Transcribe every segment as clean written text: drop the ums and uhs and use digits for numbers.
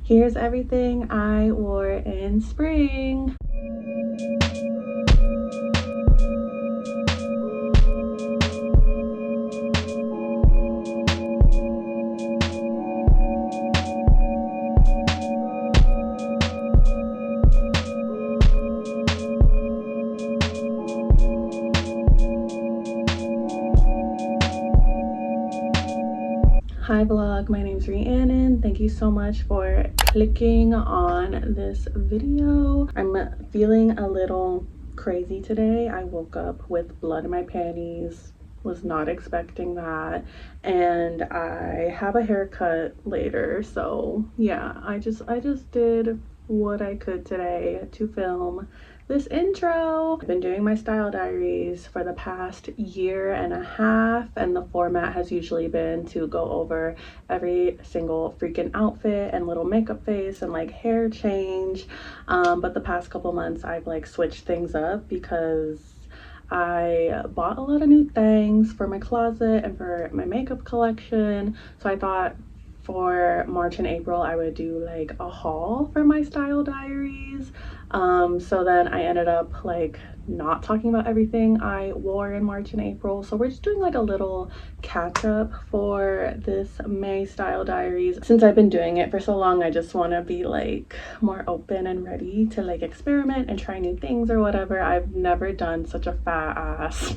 Here's everything I wore in spring. Hi vlog, my name's Rhiannon. Thank you so much for clicking on this video. I'm feeling a little crazy today. I woke up with blood in my panties, was not expecting that, and I have a haircut later, so yeah, I just did what I could today to film this intro. I've been doing my style diaries for the past year and a half, and the format has usually been to go over every single freaking outfit and little makeup face and like hair change, but the past couple months I've like switched things up because I bought a lot of new things for my closet and for my makeup collection, so I thought for March and April I would do like a haul for my style diaries. So then I ended up like not talking about everything I wore in March and April, so we're just doing like a little catch up for this May style diaries. Since I've been doing it for so long, I just want to be like more open and ready to like experiment and try new things or whatever. I've never done such a fat ass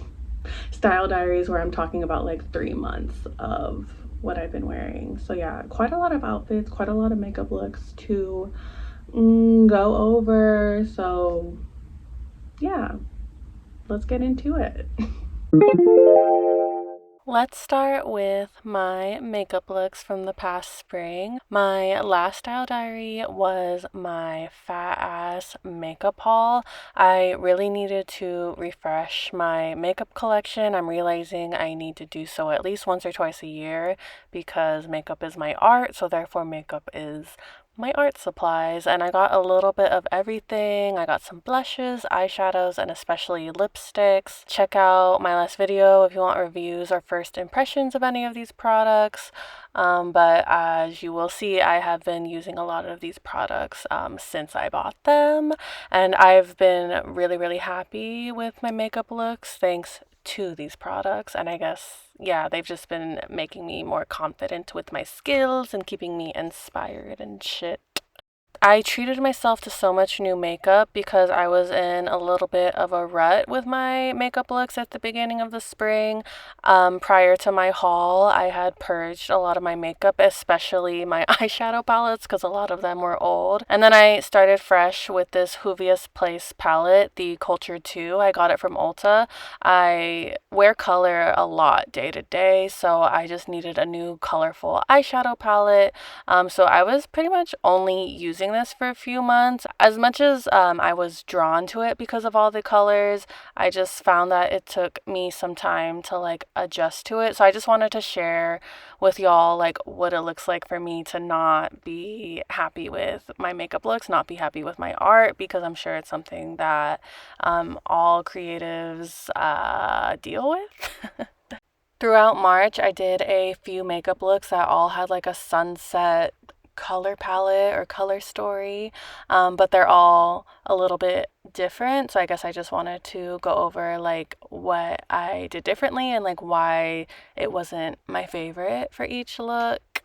style diaries where I'm talking about like 3 months of what I've been wearing. So yeah, quite a lot of outfits, quite a lot of makeup looks to go over. So yeah, let's get into it. Let's start with my makeup looks from the past spring. My last style diary was my fat ass makeup haul. I really needed to refresh my makeup collection. I'm realizing I need to do so at least once or twice a year because makeup is my art, so therefore makeup is my art supplies, and I got a little bit of everything. I got some blushes, eyeshadows, and especially lipsticks. Check out my last video if you want reviews or first impressions of any of these products. But as you will see, I have been using a lot of these products since I bought them, and I've been really happy with my makeup looks thanks to these products. And I guess, yeah, they've just been making me more confident with my skills and keeping me inspired and shit. I treated myself to so much new makeup because I was in a little bit of a rut with my makeup looks at the beginning of the spring. Prior to my haul, I had purged a lot of my makeup, especially my eyeshadow palettes, because a lot of them were old. And then I started fresh with this Juvia's Place palette, the Culture 2. I got it from Ulta. I wear color a lot day to day, so I just needed a new colorful eyeshadow palette. So I was pretty much only using this for a few months. As much as I was drawn to it because of all the colors, I just found that it took me some time to like adjust to it. So I just wanted to share with y'all like what it looks like for me to not be happy with my makeup looks, not be happy with my art, because I'm sure it's something that all creatives deal with. Throughout March, I did a few makeup looks that all had like a sunset color palette or color story, but they're all a little bit different. So I guess I just wanted to go over like what I did differently and like why it wasn't my favorite for each look.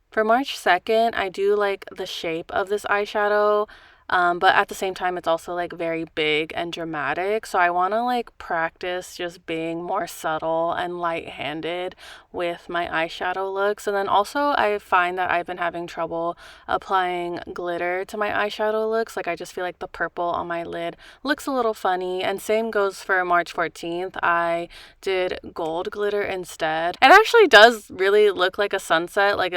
For March 2nd, I do like the shape of this eyeshadow, but at the same time, it's also like very big and dramatic. So I want to like practice just being more subtle and light-handed with my eyeshadow looks. And then also I find that I've been having trouble applying glitter to my eyeshadow looks. Like I just feel like the purple on my lid looks a little funny. And same goes for March 14th. I did gold glitter instead. It actually does really look like a sunset, like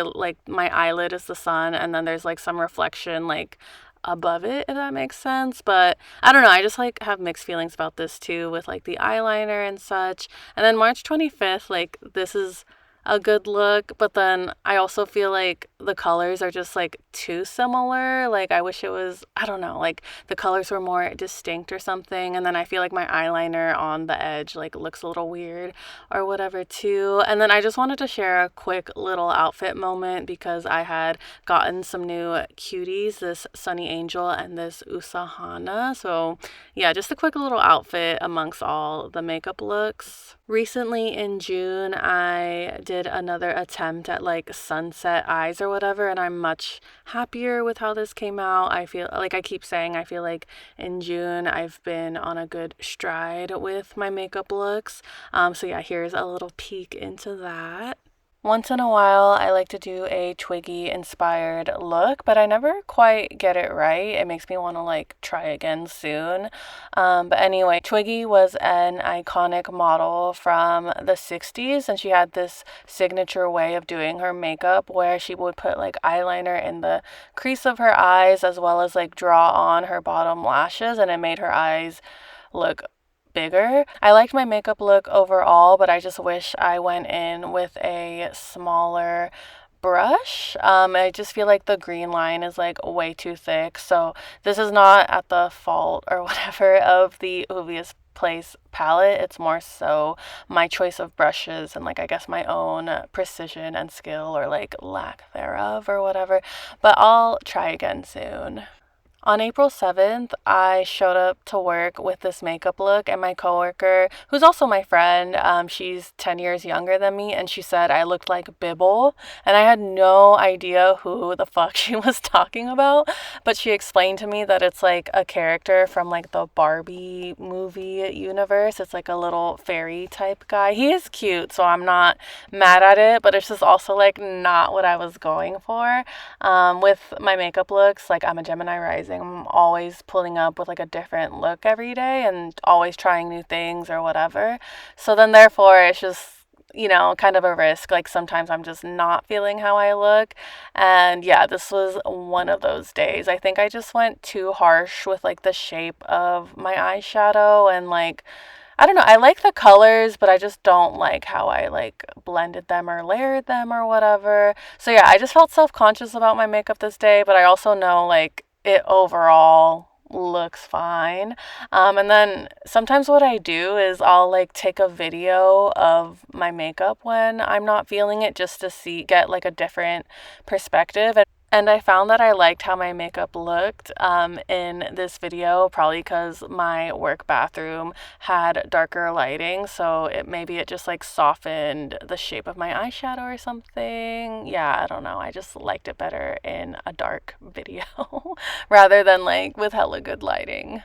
my eyelid is the sun, and then there's like some reflection like above it, if that makes sense. But I don't know, I just like have mixed feelings about this too with like the eyeliner and such. And then March 25th, like this is a good look, but then I also feel like the colors are just like too similar. Like I wish it was, I don't know, like the colors were more distinct or something. And then I feel like my eyeliner on the edge like looks a little weird or whatever too. And then I just wanted to share a quick little outfit moment because I had gotten some new cuties, this Sunny Angel and this Usahana. So yeah, just a quick little outfit amongst all the makeup looks. Recently in June, I did another attempt at like sunset eyes or whatever, and I'm much happier with how this came out. I feel like I keep saying, I feel like in June I've been on a good stride with my makeup looks. So yeah, here's a little peek into that. Once in a while, I like to do a Twiggy inspired look, but I never quite get it right. It makes me want to like try again soon. But anyway, Twiggy was an iconic model from the 60s, and she had this signature way of doing her makeup where she would put like eyeliner in the crease of her eyes as well as like draw on her bottom lashes, and it made her eyes look bigger. I liked my makeup look overall, but I just wish I went in with a smaller brush. I just feel like the green line is like way too thick. So this is not at the fault or whatever of the Juvia's Place palette. It's more so my choice of brushes and like I guess my own precision and skill or like lack thereof or whatever. But I'll try again soon. On April 7th, I showed up to work with this makeup look, and my coworker, who's also my friend, she's 10 years younger than me, and she said I looked like Bibble, and I had no idea who the fuck she was talking about, but she explained to me that it's like a character from like the Barbie movie universe. It's like a little fairy type guy. He is cute, so I'm not mad at it, but it's just also like not what I was going for. With my makeup looks, like I'm a Gemini rising. I'm always pulling up with like a different look every day and always trying new things or whatever. So then therefore it's just, you know, kind of a risk. Like sometimes I'm just not feeling how I look. And yeah, this was one of those days. I think I just went too harsh with like the shape of my eyeshadow and like I don't know, I like the colors, but I just don't like how I like blended them or layered them or whatever. So yeah, I just felt self-conscious about my makeup this day, but I also know like it overall looks fine. And then sometimes what I do is I'll like take a video of my makeup when I'm not feeling it just to get like a different perspective. And I found that I liked how my makeup looked in this video, probably because my work bathroom had darker lighting, so maybe it just like softened the shape of my eyeshadow or something. Yeah, I don't know. I just liked it better in a dark video rather than like with hella good lighting.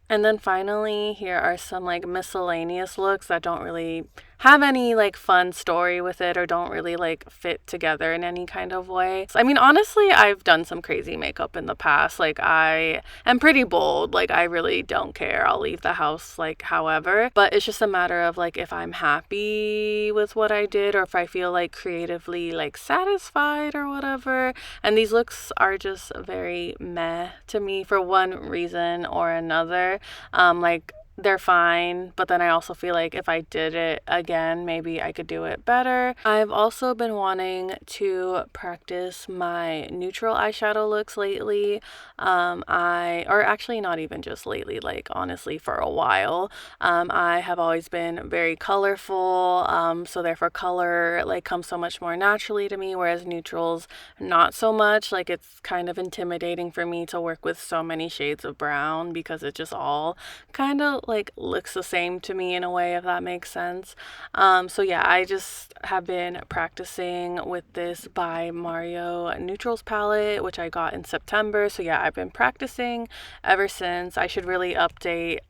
And then finally, here are some like miscellaneous looks that don't really have any like fun story with it or don't really like fit together in any kind of way. I mean, honestly, I've done some crazy makeup in the past. Like I am pretty bold. Like I really don't care. I'll leave the house like however, but it's just a matter of like if I'm happy with what I did or if I feel like creatively like satisfied or whatever. And these looks are just very meh to me for one reason or another. Like they're fine, but then I also feel like if I did it again, maybe I could do it better. I've also been wanting to practice my neutral eyeshadow looks lately. Or actually not even just lately, like honestly for a while. I have always been very colorful, so therefore color like comes so much more naturally to me, whereas neutrals not so much. Like it's kind of intimidating for me to work with so many shades of brown because it just all kind of like looks the same to me in a way, if that makes sense. So yeah, I just have been practicing with this by Mario Neutrals palette, which I got in September. So yeah, I've been practicing ever since. I should really update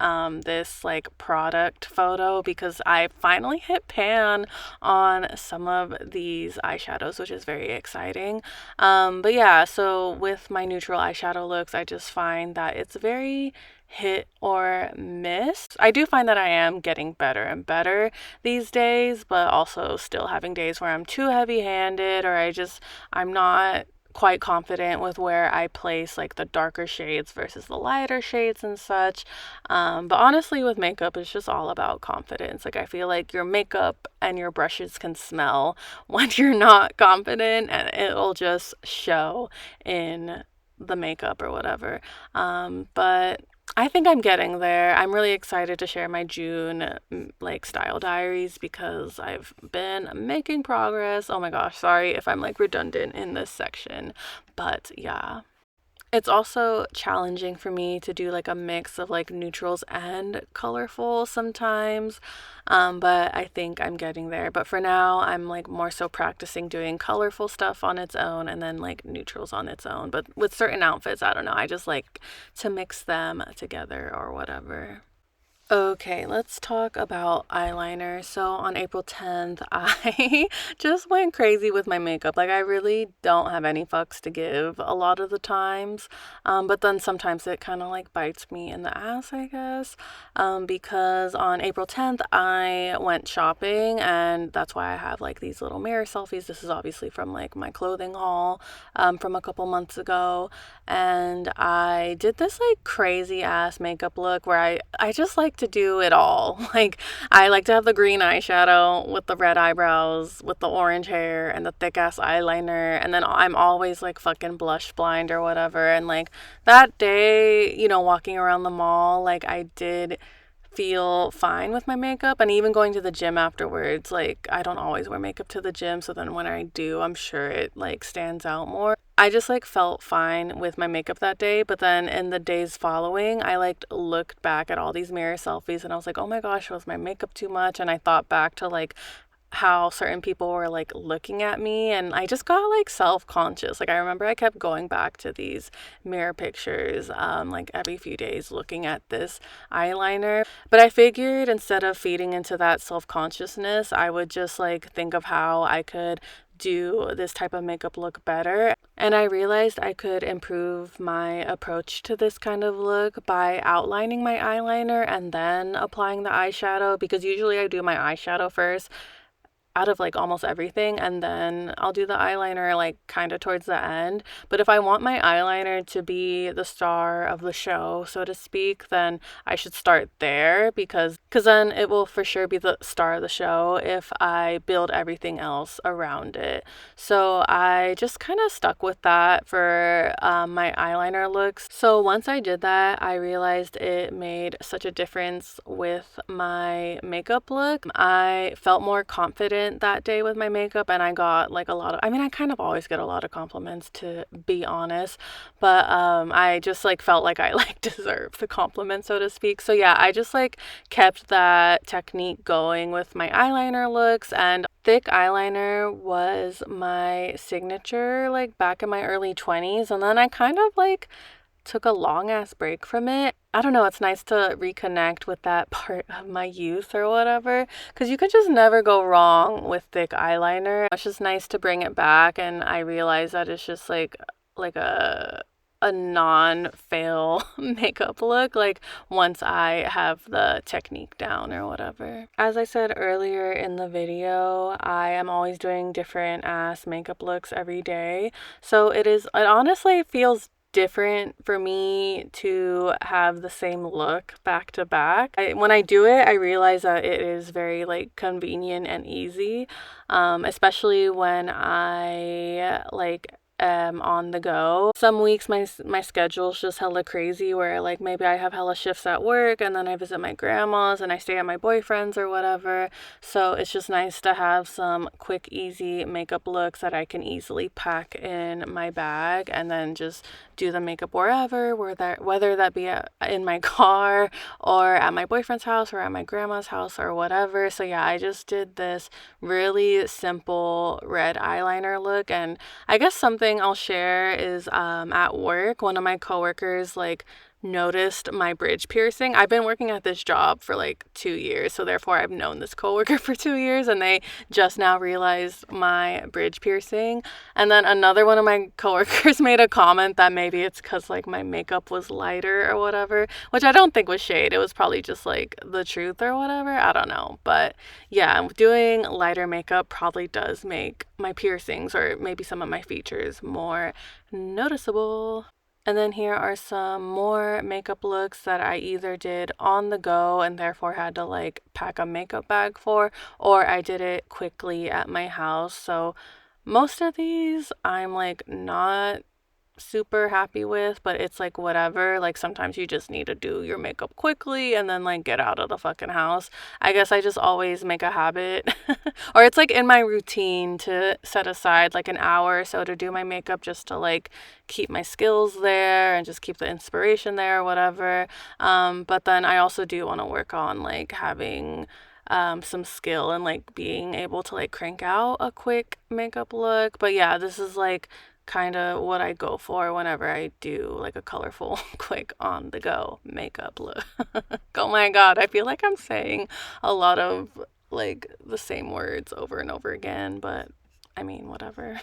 this like product photo because I finally hit pan on some of these eyeshadows, which is very exciting. But yeah, so with my neutral eyeshadow looks, I just find that it's very hit or miss. I do find that I am getting better and better these days, but also still having days where I'm too heavy-handed or I'm not quite confident with where I place like the darker shades versus the lighter shades and such. But honestly, with makeup, it's just all about confidence. Like, I feel like your makeup and your brushes can smell when you're not confident, and it'll just show in the makeup or whatever. But I think I'm getting there. I'm really excited to share my June like style diaries because I've been making progress. Oh my gosh, sorry if I'm like redundant in this section, but yeah. It's also challenging for me to do like a mix of like neutrals and colorful sometimes. But I think I'm getting there. But for now, I'm like more so practicing doing colorful stuff on its own and then like neutrals on its own. But with certain outfits, I don't know, I just like to mix them together or whatever. Okay, let's talk about eyeliner. So on April 10th, I just went crazy with my makeup. Like, I really don't have any fucks to give a lot of the times. But then sometimes it kind of like bites me in the ass, I guess. Because on April 10th, I went shopping, and that's why I have like these little mirror selfies. This is obviously from like my clothing haul from a couple months ago. And I did this like crazy ass makeup look where I just like to do it all. Like, I like to have the green eyeshadow with the red eyebrows, with the orange hair and the thick ass eyeliner, and then I'm always like fucking blush blind or whatever. And like that day, you know, walking around the mall, like I did feel fine with my makeup, and even going to the gym afterwards. Like, I don't always wear makeup to the gym, so then when I do, I'm sure it like stands out more. I just like felt fine with my makeup that day, but then in the days following, I like looked back at all these mirror selfies and I was like, "Oh my gosh, was my makeup too much?" And I thought back to like how certain people were like looking at me, and I just got like self-conscious. Like, I remember I kept going back to these mirror pictures like every few days looking at this eyeliner. But I figured instead of feeding into that self-consciousness, I would just like think of how I could do this type of makeup look better. And I realized I could improve my approach to this kind of look by outlining my eyeliner and then applying the eyeshadow, because usually I do my eyeshadow first out of like almost everything, and then I'll do the eyeliner like kind of towards the end. But if I want my eyeliner to be the star of the show, so to speak, then I should start there, because then it will for sure be the star of the show if I build everything else around it. So I just kind of stuck with that for my eyeliner looks. So once I did that, I realized it made such a difference with my makeup look. I felt more confident that day with my makeup, and I got like a lot of, I mean, I kind of always get a lot of compliments, to be honest, but I just like felt like I like deserved the compliment, so to speak. So yeah, I just like kept that technique going with my eyeliner looks. And thick eyeliner was my signature like back in my early 20s, and then I kind of like took a long ass break from it. I don't know, it's nice to reconnect with that part of my youth or whatever, because you could just never go wrong with thick eyeliner. It's just nice to bring it back, and I realize that it's just like a non-fail makeup look, like once I have the technique down or whatever. As I said earlier in the video, I am always doing different ass makeup looks every day. So it honestly feels different for me to have the same look back to back. When I do it, I realize that it is very like convenient and easy, especially when I like on the go. Some weeks my schedule's just hella crazy, where like maybe I have hella shifts at work and then I visit my grandma's and I stay at my boyfriend's or whatever. So it's just nice to have some quick, easy makeup looks that I can easily pack in my bag and then just do the makeup wherever, whether that be in my car or at my boyfriend's house or at my grandma's house or whatever. So yeah, I just did this really simple red eyeliner look. And I guess something I'll share is at work, one of my coworkers like noticed my bridge piercing. I've been working at this job for like 2 years, so therefore I've known this coworker for 2 years, and they just now realized my bridge piercing. And then another one of my coworkers made a comment that maybe it's because like my makeup was lighter or whatever, which I don't think was shade. It was probably just like the truth or whatever. I don't know. But yeah, doing lighter makeup probably does make my piercings or maybe some of my features more noticeable. And then here are some more makeup looks that I either did on the go and therefore had to like pack a makeup bag for, or I did it quickly at my house. So most of these I'm like not super happy with, but it's like whatever. Like sometimes you just need to do your makeup quickly and then like get out of the fucking house. I guess I just always make a habit or it's like in my routine to set aside like an hour or so to do my makeup just to like keep my skills there and just keep the inspiration there or whatever. But then I also do want to work on like having some skill and like being able to like crank out a quick makeup look. But yeah, this is like kind of what I go for whenever I do like a colorful, quick on the go makeup look. Oh my god, I feel like I'm saying a lot of like the same words over and over again, but I mean, whatever.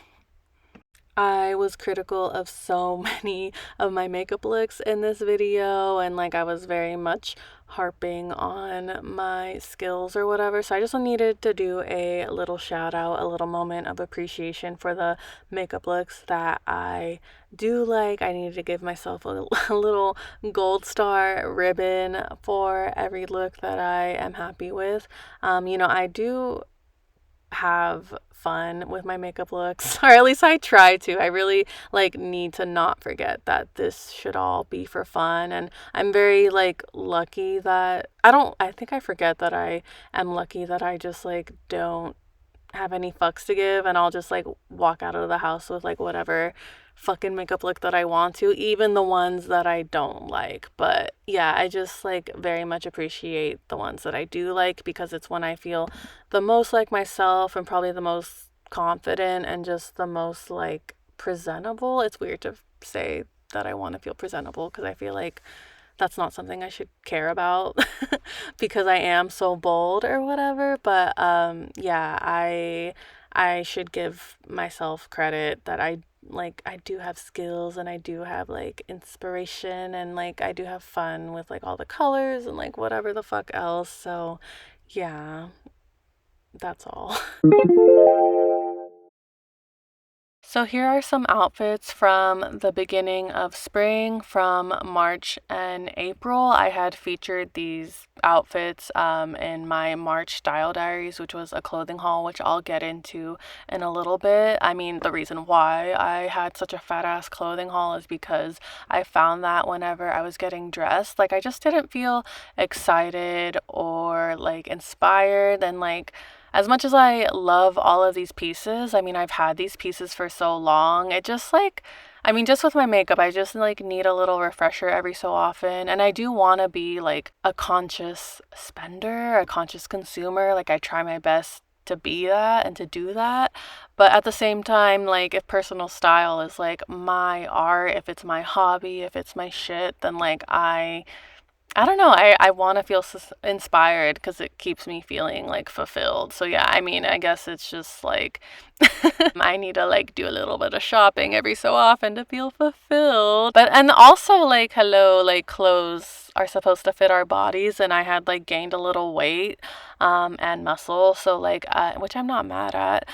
I was critical of so many of my makeup looks in this video, and like I was very much harping on my skills or whatever. So I just needed to do a little shout out, a little moment of appreciation for the makeup looks that I do like. I needed to give myself a little gold star ribbon for every look that I am happy with. I do have fun with my makeup looks, or at least I try to. I really like need to not forget that this should all be for fun, and I'm very like lucky that I think I forget that I am lucky that I just like don't have any fucks to give, and I'll just like walk out of the house with like whatever fucking makeup look that I want to, even the ones that I don't like. But yeah, I just like very much appreciate the ones that I do like because it's when I feel the most like myself and probably the most confident and just the most like presentable. It's weird to say that I want to feel presentable because I feel like that's not something I should care about because I am so bold or whatever. But yeah, I should give myself credit that I do have skills and I do have like inspiration and like I do have fun with like all the colors and like whatever the fuck else. So yeah, that's all. So here are some outfits from the beginning of spring from March and April. I had featured these outfits in my March Style Diaries, which was a clothing haul, which I'll get into in a little bit. I mean, the reason why I had such a fat ass clothing haul is because I found that whenever I was getting dressed, like I just didn't feel excited or like inspired and like as much as I love all of these pieces, I mean, I've had these pieces for so long. It just like, I mean, just with my makeup, I just like need a little refresher every so often. And I do want to be like a conscious spender, a conscious consumer. Like, I try my best to be that and to do that. But at the same time, like, if personal style is like my art, if it's my hobby, if it's my shit, then like I don't know. I want to feel inspired because it keeps me feeling like fulfilled. So yeah, I mean, I guess it's just like I need to like do a little bit of shopping every so often to feel fulfilled. But and also like hello, like clothes are supposed to fit our bodies and I had like gained a little weight and muscle, so like which I'm not mad at.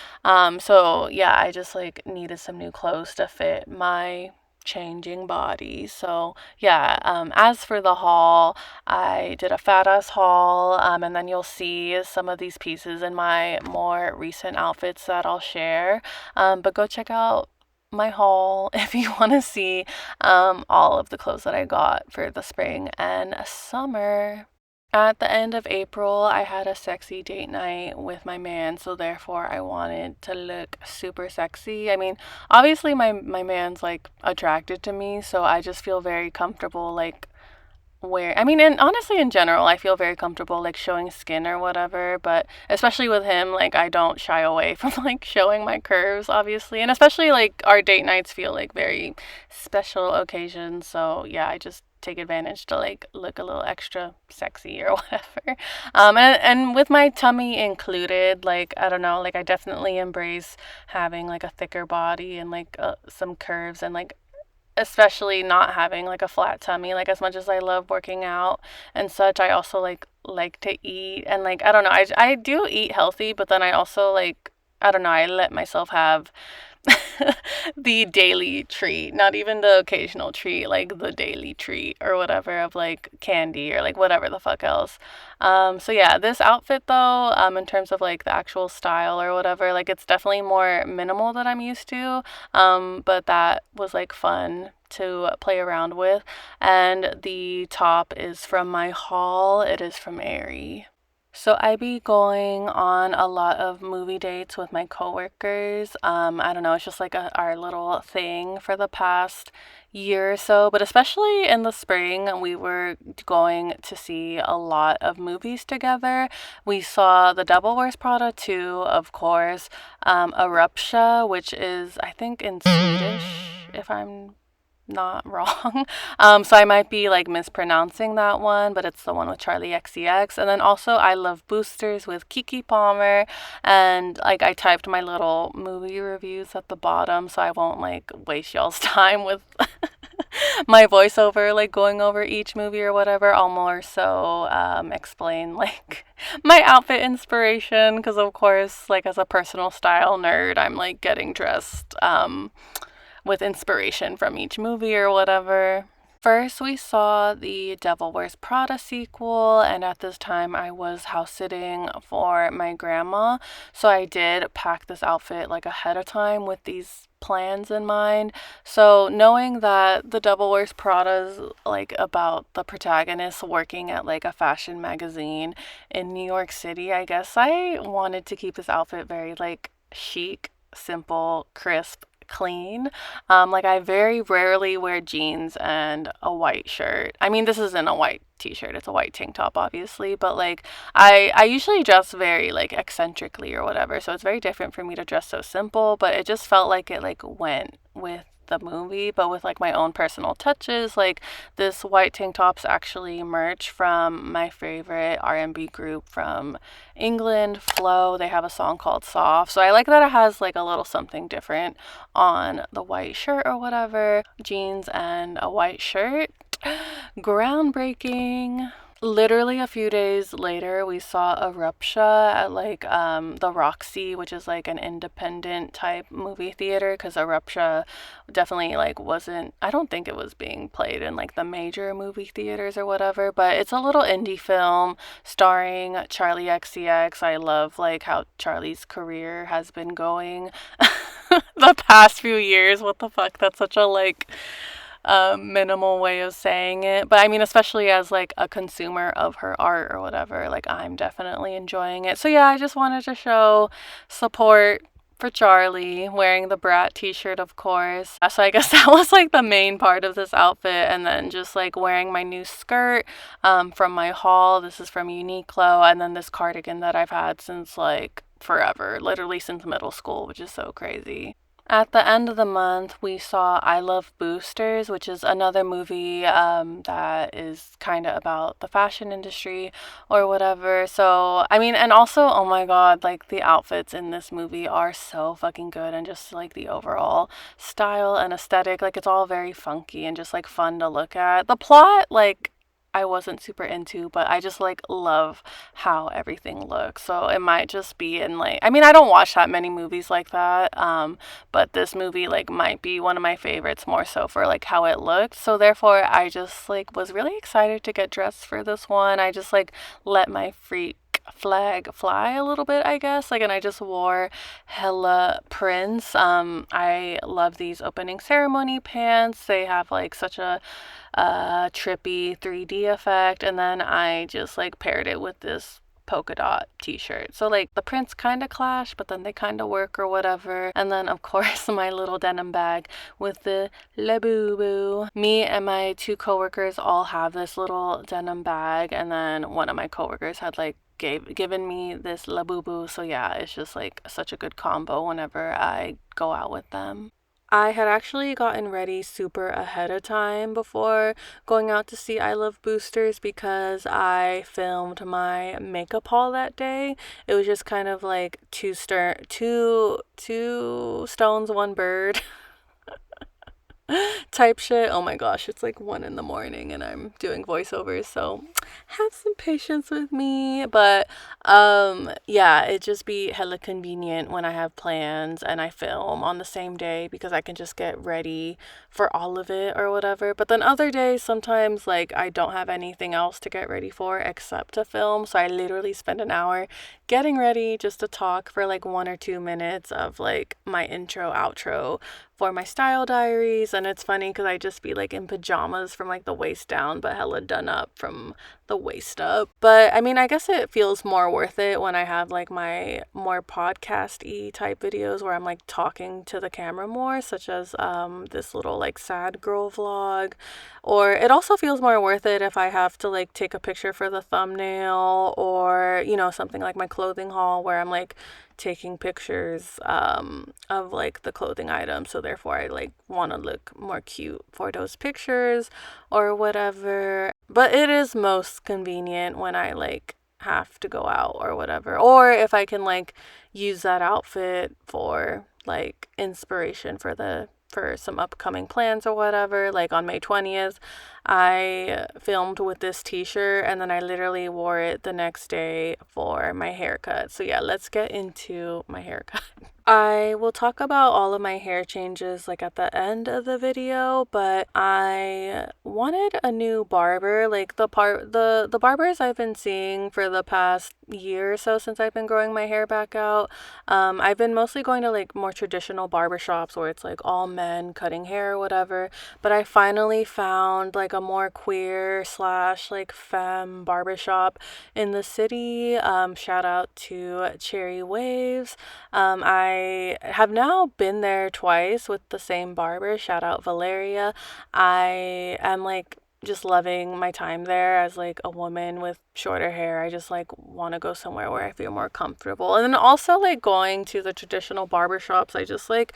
So yeah, I just like needed some new clothes to fit my changing body. So yeah, as for the haul, I did a fat ass haul, and then you'll see some of these pieces in my more recent outfits that I'll share. But go check out my haul if you want to see all of the clothes that I got for the spring and summer. At the end of April, I had a sexy date night with my man, so therefore I wanted to look super sexy. I mean, obviously my man's like attracted to me, so I just feel very comfortable like I mean, and honestly, in general, I feel very comfortable like showing skin or whatever, but especially with him, like I don't shy away from like showing my curves, obviously, and especially like our date nights feel like very special occasions. So yeah, I just take advantage to like look a little extra sexy or whatever. And with my tummy included, like I don't know, like I definitely embrace having like a thicker body and like some curves and like especially not having like a flat tummy. Like as much as I love working out and such, I also like to eat and like I don't know, I do eat healthy, but then I also like I don't know, I let myself have the daily treat, not even the occasional treat, like the daily treat or whatever of like candy or like whatever the fuck else. So yeah, this outfit though, in terms of like the actual style or whatever, like it's definitely more minimal than I'm used to. But that was like fun to play around with. And the top is from my haul. It is from Aerie. So I be going on a lot of movie dates with my coworkers. I don't know, it's just like our little thing for the past year or so, but especially in the spring, we were going to see a lot of movies together. We saw The Devil Wears Prada 2, of course, Eruptia, which is I think in Swedish, if I'm not wrong. So I might be like mispronouncing that one, but it's the one with Charlie XCX. And then also I Love Boosters with Kiki Palmer. And like I typed my little movie reviews at the bottom so I won't like waste y'all's time with my voiceover, like going over each movie or whatever. I'll more so explain like my outfit inspiration because, of course, like as a personal style nerd, I'm like getting dressed with inspiration from each movie or whatever. First, we saw the Devil Wears Prada sequel, and at this time, I was house sitting for my grandma. So I did pack this outfit like ahead of time with these plans in mind. So knowing that the Devil Wears Prada is like about the protagonist working at like a fashion magazine in New York City, I guess I wanted to keep this outfit very like chic, simple, crisp, clean. Like I very rarely wear jeans and a white shirt. I mean, this isn't a white t-shirt, it's a white tank top obviously, but like I usually dress very like eccentrically or whatever. So it's very different for me to dress so simple, but it just felt like it like went with the movie, but with like my own personal touches. Like this white tank top's actually merch from my favorite R&B group from England, Flow. They have a song called Soft. So I like that it has like a little something different on the white shirt or whatever. Jeans and a white shirt. Groundbreaking. Literally a few days later, we saw Eruptia at like the Roxy, which is like an independent type movie theater. Because Eruptia definitely like wasn't. I don't think it was being played in like the major movie theaters or whatever. But it's a little indie film starring Charlie XCX. I love like how Charlie's career has been going the past few years. What the fuck? That's such a like minimal way of saying it. But I mean, especially as like a consumer of her art or whatever, like I'm definitely enjoying it. So yeah, I just wanted to show support for Charlie, wearing the Brat t-shirt, of course. So I guess that was like the main part of this outfit. And then just like wearing my new skirt from my haul. This is from Uniqlo. And then this cardigan that I've had since like forever, literally since middle school, which is so crazy. At the end of the month, we saw I Love Boosters, which is another movie that is kind of about the fashion industry or whatever. So, I mean, and also, oh my God, like the outfits in this movie are so fucking good, and just like the overall style and aesthetic, like it's all very funky and just like fun to look at. The plot, like, I wasn't super into, but I just like love how everything looks. So it might just be in like, I mean, I don't watch that many movies like that. But this movie like might be one of my favorites more so for like how it looked. So therefore I just like was really excited to get dressed for this one. I just like let my freak flag fly a little bit, I guess. Like, and I just wore hella prints. I love these opening ceremony pants. They have like such a trippy 3D effect, and then I just like paired it with this polka dot t-shirt. So like the prints kind of clash, but then they kind of work or whatever. And then of course my little denim bag with the la boo boo. Me and my two coworkers all have this little denim bag, and then one of my coworkers had like given me this la boo boo. So yeah, it's just like such a good combo whenever I go out with them. I had actually gotten ready super ahead of time before going out to see I Love Boosters because I filmed my makeup haul that day. It was just kind of like two stones, one bird type shit. Oh my gosh, it's like 1 a.m. and I'm doing voiceovers, so have some patience with me. But yeah, it just be hella convenient when I have plans and I film on the same day because I can just get ready for all of it or whatever. But then other days, sometimes like I don't have anything else to get ready for except to film, so I literally spend an hour getting ready just to talk for like 1 or 2 minutes of like my intro outro for my Style Diaries. And it's funny because I just be like in pajamas from like the waist down, but hella done up from the waist up. But I mean, I guess it feels more worth it when I have like my more podcast-y type videos where I'm like talking to the camera more, such as this little like sad girl vlog. Or it also feels more worth it if I have to like take a picture for the thumbnail, or you know, something like my clothing haul where I'm like taking pictures of like the clothing items, so therefore I like want to look more cute for those pictures or whatever. But it is most convenient when I like have to go out or whatever, or if I can like use that outfit for like inspiration for some upcoming plans or whatever. Like on May 20th, I filmed with this t-shirt and then I literally wore it the next day for my haircut. So yeah, let's get into my haircut. I will talk about all of my hair changes like at the end of the video, but I wanted a new barber. Like the barbers I've been seeing for the past year or so since I've been growing my hair back out, I've been mostly going to like more traditional barbershops where it's like all men cutting hair or whatever. But I finally found like a more queer slash like femme barbershop in the city. Shout out to Cherry Waves. I have now been there twice with the same barber. Shout out Valeria. I am like just loving my time there as like a woman with shorter hair. I just like want to go somewhere where I feel more comfortable. And then also like going to the traditional barbershops, I just like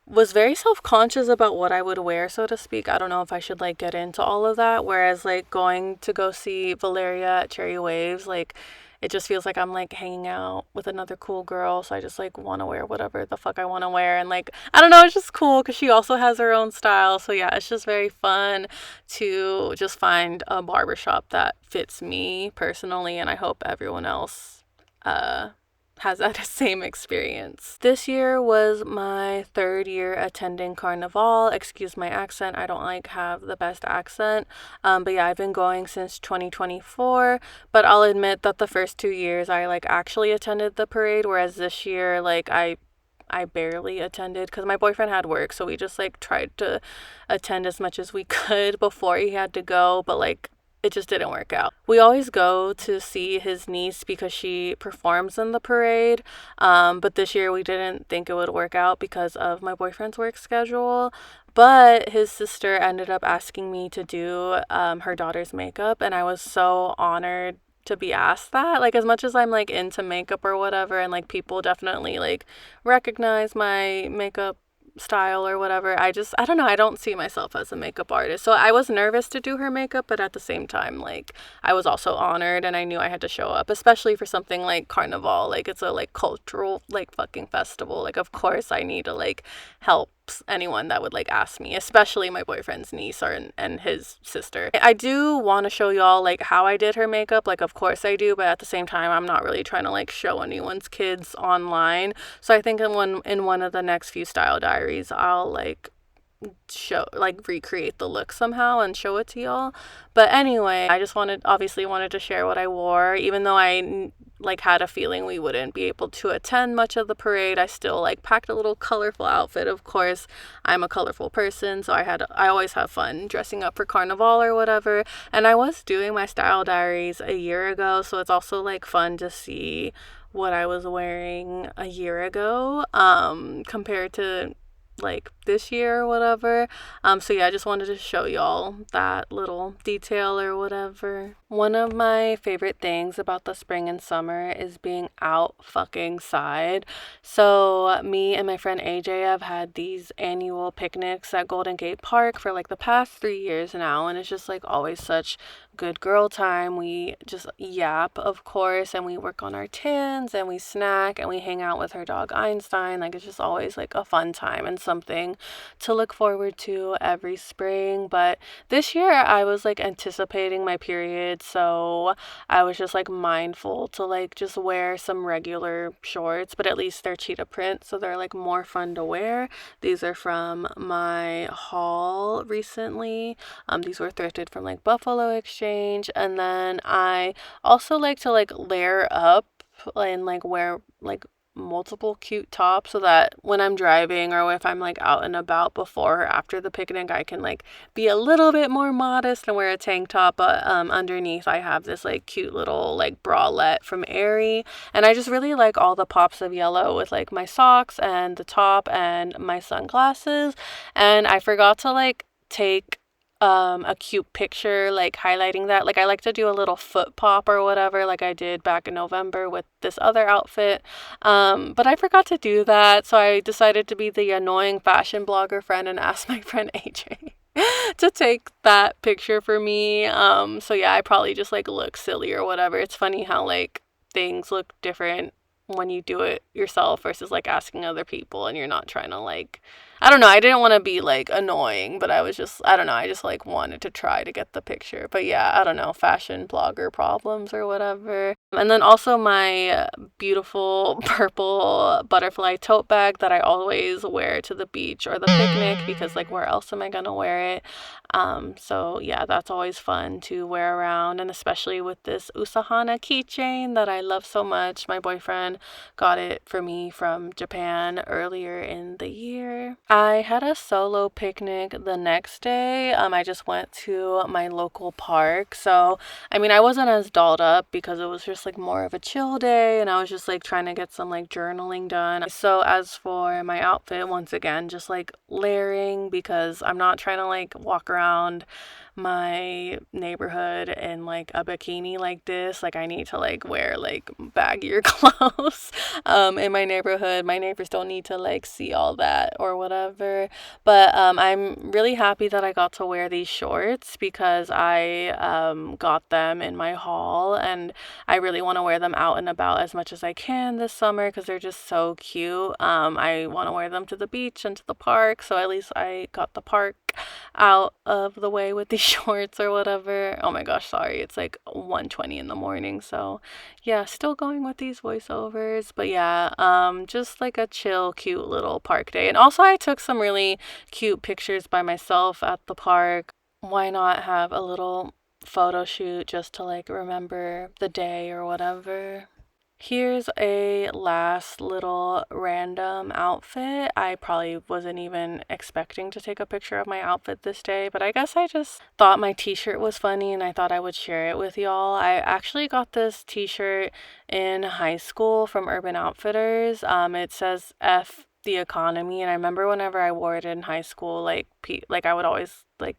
was very self-conscious about what I would wear, so to speak. I don't know if I should like get into all of that. Whereas like going to go see Valeria at Cherry Waves, like it just feels like I'm like hanging out with another cool girl, so I just like want to wear whatever the fuck I want to wear. And like I don't know, it's just cool because she also has her own style. So yeah, it's just very fun to just find a barbershop that fits me personally, and I hope everyone else has that same experience. This year was my 3rd year attending Carnaval. Excuse my accent, I don't like have the best accent. But yeah, I've been going since 2024, but I'll admit that the first 2 years I like actually attended the parade, whereas this year like I barely attended because my boyfriend had work, so we just like tried to attend as much as we could before he had to go, but like it just didn't work out. We always go to see his niece because she performs in the parade, but this year we didn't think it would work out because of my boyfriend's work schedule. But his sister ended up asking me to do her daughter's makeup, and I was so honored to be asked that. Like as much as I'm like into makeup or whatever, and like people definitely like recognize my makeup style or whatever, I don't know, I don't see myself as a makeup artist. So I was nervous to do her makeup, but at the same time like I was also honored, and I knew I had to show up, especially for something like Carnival. Like it's a like cultural like fucking festival. Like of course I need to like help anyone that would like ask me, especially my boyfriend's niece and his sister. I do want to show y'all like how I did her makeup, like of course I do, but at the same time I'm not really trying to like show anyone's kids online. So I think in one of the next few Style Diaries I'll like show like recreate the look somehow and show it to y'all. But anyway, I just obviously wanted to share what I wore, even though I like had a feeling we wouldn't be able to attend much of the parade, I still like packed a little colorful outfit. Of course, I'm a colorful person, so I always have fun dressing up for Carnival or whatever. And I was doing my Style Diaries a year ago, so it's also like fun to see what I was wearing a year ago compared to like this year or whatever. So yeah, I just wanted to show y'all that little detail or whatever. One of my favorite things about the spring and summer is being out fucking side. So me and my friend AJ have had these annual picnics at Golden Gate Park for like the past 3 years now, and it's just like always such good girl time. We just yap, of course, and we work on our tins and we snack and we hang out with her dog Einstein. Like it's just always like a fun time and something to look forward to every spring. But this year I was like anticipating my period, so I was just like mindful to like just wear some regular shorts, but at least they're cheetah print, so they're like more fun to wear. These are from my haul recently. These were thrifted from like Buffalo Exchange. And then I also like to like layer up and like wear like multiple cute tops so that when I'm driving or if I'm like out and about before or after the picnic, I can like be a little bit more modest and wear a tank top. But underneath I have this like cute little like bralette from Aerie, and I just really like all the pops of yellow with like my socks and the top and my sunglasses. And I forgot to like take a cute picture like highlighting that. Like I like to do a little foot pop or whatever like I did back in November with this other outfit, but I forgot to do that, so I decided to be the annoying fashion blogger friend and asked my friend AJ to take that picture for me. So yeah, I probably just like look silly or whatever. It's funny how like things look different when you do it yourself versus like asking other people and you're not trying to like, I don't know, I didn't want to be like annoying, but I don't know, I just like wanted to try to get the picture. But yeah, I don't know, fashion blogger problems or whatever. And then also my beautiful purple butterfly tote bag that I always wear to the beach or the picnic because like where else am I gonna wear it? So yeah, that's always fun to wear around, and especially with this Usahana keychain that I love so much. My boyfriend got it for me from Japan earlier in the year. I had a solo picnic the next day. I just went to my local park. So, I mean, I wasn't as dolled up because it was just like more of a chill day and I was just like trying to get some like journaling done. So, as for my outfit, once again, just like layering because I'm not trying to like walk around my neighborhood in like a bikini like this. Like I need to like wear like baggier clothes in my neighborhood. My neighbors don't need to like see all that or whatever. But I'm really happy that I got to wear these shorts because I got them in my haul, and I really want to wear them out and about as much as I can this summer because they're just so cute. I want to wear them to the beach and to the park, so at least I got the park out of the way with these shorts or whatever. Oh my gosh, sorry, it's like 1:20 in the morning, so yeah, still going with these voiceovers. But yeah, just like a chill cute little park day. And also I took some really cute pictures by myself at the park. Why not have a little photo shoot just to like remember the day or whatever. Here's a last little random outfit. I probably wasn't even expecting to take a picture of my outfit this day, but I guess I just thought my t-shirt was funny and I thought I would share it with y'all. I actually got this t-shirt in high school from Urban Outfitters. It says F the economy, and I remember whenever I wore it in high school, like I would always like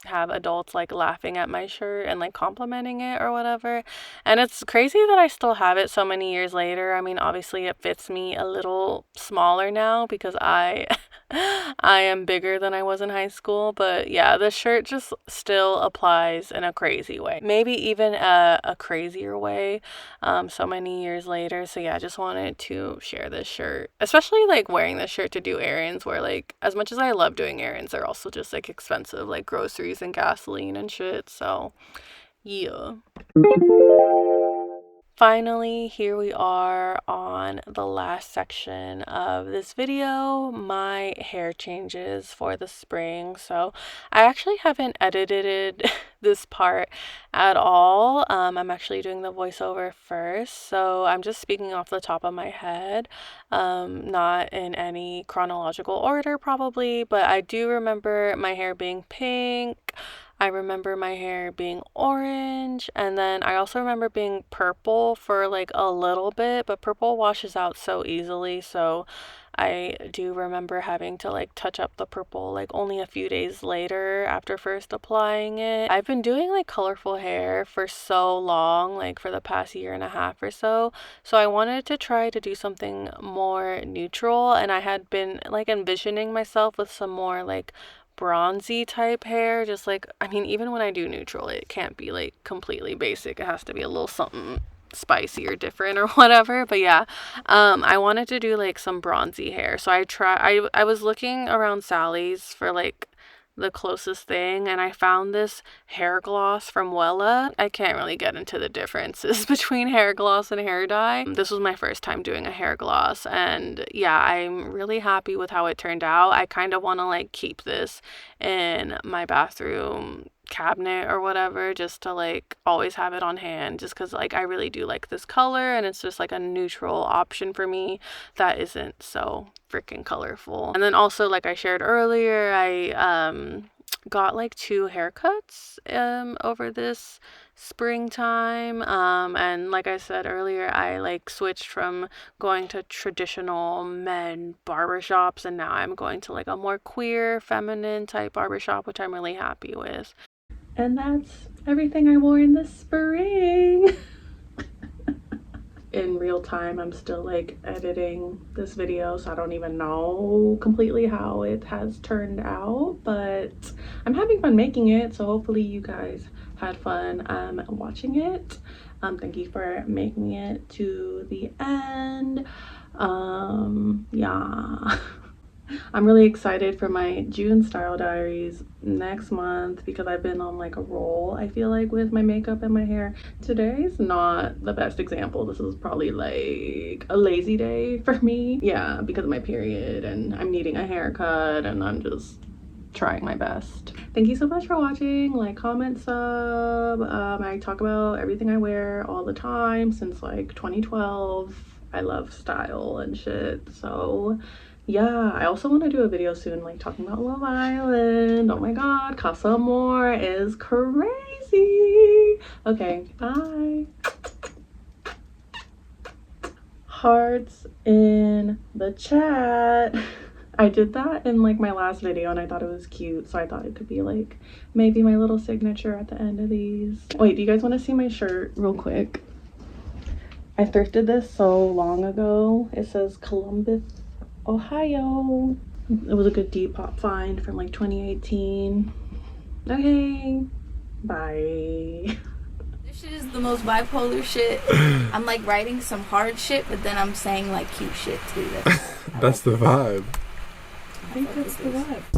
have adults like laughing at my shirt and like complimenting it or whatever. And it's crazy that I still have it so many years later. I mean, obviously it fits me a little smaller now because I I am bigger than I was in high school, but yeah, the shirt just still applies in a crazy way. Maybe even a crazier way so many years later. So yeah, I just wanted to share this shirt, especially like wearing this shirt to do errands where like as much as I love doing errands, they're also just like expensive, like groceries and gasoline and shit. So yeah. Finally, here we are on the last section of this video, my hair changes for the spring. So I actually haven't edited this part at all. I'm actually doing the voiceover first, so I'm just speaking off the top of my head, not in any chronological order probably, but I do remember my hair being pink. I remember my hair being orange, and then I also remember being purple for like a little bit, but purple washes out so easily, so I do remember having to like touch up the purple like only a few days later after first applying it. I've been doing like colorful hair for so long, like for the past year and a half or so, so I wanted to try to do something more neutral, and I had been like envisioning myself with some more like bronzy type hair, just like, I mean, even when I do neutral, it can't be like completely basic. It has to be a little something spicy or different or whatever. But yeah, I wanted to do like some bronzy hair, so I was looking around Sally's for like the closest thing, and I found this hair gloss from Wella. I can't really get into the differences between hair gloss and hair dye. This was my first time doing a hair gloss, and yeah, I'm really happy with how it turned out. I kind of want to like keep this in my bathroom cabinet or whatever, just to like always have it on hand, just because like I really do like this color, and it's just like a neutral option for me that isn't so freaking colorful. And then also, like I shared earlier, I got like 2 haircuts over this springtime, and like I said earlier, I like switched from going to traditional men barbershops, and now I'm going to like a more queer feminine type barbershop, which I'm really happy with. And that's everything I wore in the spring. In real time, I'm still like editing this video, so I don't even know completely how it has turned out, but I'm having fun making it, so hopefully you guys had fun watching it. Thank you for making it to the end. Yeah. I'm really excited for my June Style Diaries next month because I've been on like a roll, I feel like, with my makeup and my hair. Today's not the best example. This is probably like a lazy day for me. Yeah, because of my period, and I'm needing a haircut, and I'm just trying my best. Thank you so much for watching. Like, comment, sub. I talk about everything I wear all the time since like 2012. I love style and shit, so yeah. I also want to do a video soon like talking about Love Island. Oh my god, Casa Amor is crazy. Okay, bye. Hearts in the chat. I did that in like my last video, and I thought it was cute, so I thought it could be like maybe my little signature at the end of these. Wait, do you guys want to see my shirt real quick? I thrifted this so long ago. It says Columbus, Ohio. It was a good Depop find from like 2018. Okay, bye. This shit is the most bipolar shit. I'm like writing some hard shit, but then I'm saying like cute shit too. That's the vibe. I think that's the vibe.